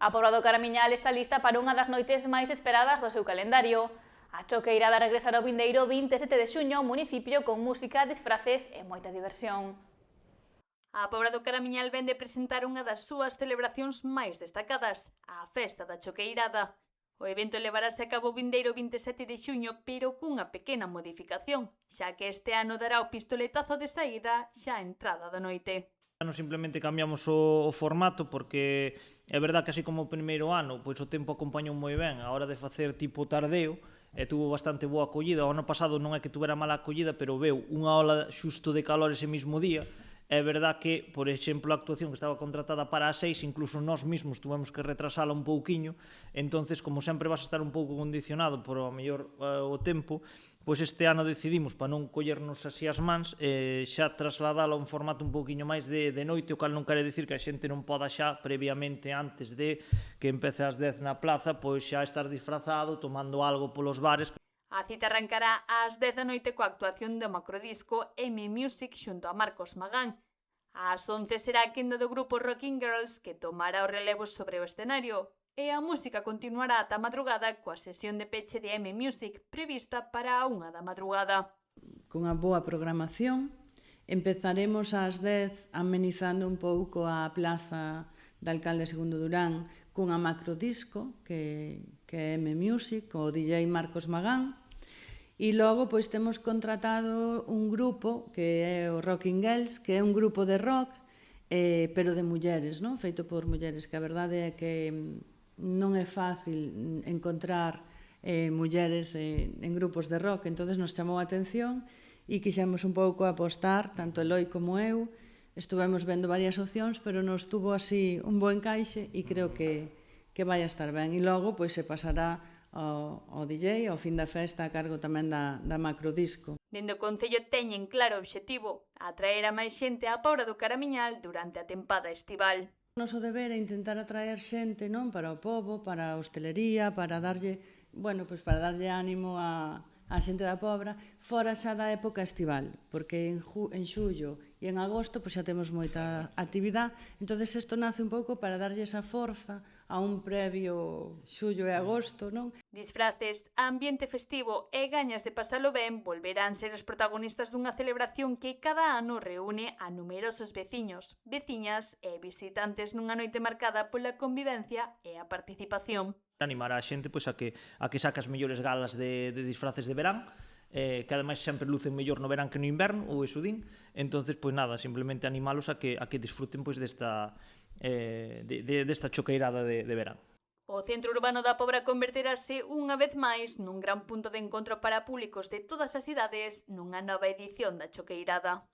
A Pobra do Caramiñal está lista para unha das noites máis esperadas do seu calendario. A choqueirada regresará o vindeiro 27 de xuño ao municipio con música, disfraces e moita diversión. A Pobra do Caramiñal vén de presentar unha das súas celebracións máis destacadas, a Festa da Choqueirada. O evento levarase a cabo o vindeiro 27 de xuño, pero cunha pequena modificación, xa que este ano dará o pistoletazo de saída xa a entrada da noite. Non simplemente cambiamos o formato porque é verdad que así como o primeiro ano pois o tempo acompañou moi ben a hora de facer tipo tardeo e tuvo bastante boa acollida. O ano pasado non é que tuvera mala acollida, pero veu unha ola xusto de calor ese mismo día. É verdad que, por exemplo, a actuación que estaba contratada para as 6, incluso nós mesmos tuvemos que retrasala un pouquiño, entonces, como sempre vas a estar un pouco condicionado por o mellor o tempo, pois este ano decidimos, para non collernos así as mans, xa trasladala a un formato un pouquiño máis de noite, o cal non quere dicir que a xente non poda xa previamente, antes de que empece as 10 na plaza, pois xa estar disfrazado, tomando algo polos bares. A cita arrancará ás 10 da noite coa actuación do macrodisco M-Music xunto a Marcos Magán. Ás 11 será a quenda do grupo Rocking Girls que tomará o relevo sobre o escenario e a música continuará ata a madrugada coa sesión de peche de M-Music prevista para a 1 da madrugada. Con a boa programación, empezaremos ás 10 amenizando un pouco a plaza da Alcalde Segundo Durán cunha macrodisco que é M-Music, o DJ Marcos Magán. E logo pois temos contratado un grupo que é o Rocking Girls, que é un grupo de rock, pero de mulleres, non? Feito por mulleres, que a verdade é que non é fácil encontrar mulleres en grupos de rock, entonces nos chamou a atención e quixemos un pouco apostar, tanto Eloi como eu, estuvemos vendo varias opcións, pero nos tuvo así un bo encaixe e creo que vai a estar ben. E logo pois se pasará ao DJ, ao fin da festa, a cargo tamén da macrodisco. Dende o Concello teñen claro o obxectivo, atraer a máis xente á Pobra do Caramiñal durante a tempada estival. O noso deber é intentar atraer xente, non, para o pobo, para a hostelería, para darlle, bueno, pois para darlle ánimo a xente da Pobra, fora xa da época estival, porque en xullo e en agosto pois xa temos moita actividade, entonces isto nace un pouco para darlle esa forza a un previo xullo e agosto, non? Disfraces, ambiente festivo e gañas de pasalo ben volverán ser os protagonistas dunha celebración que cada ano reúne a numerosos veciños, veciñas e visitantes nunha noite marcada pola convivencia e a participación. Animar a xente pois a que saque as mellores galas de disfraces de verán, que ademais sempre lucen mellor no verán que no inverno, ou eso din. Entonces, pois nada, simplemente animalos a que disfruten pois desta choqueirada de verán. O centro urbano da Pobra converterase unha vez máis nun gran punto de encontro para públicos de todas as idades nunha nova edición da choqueirada.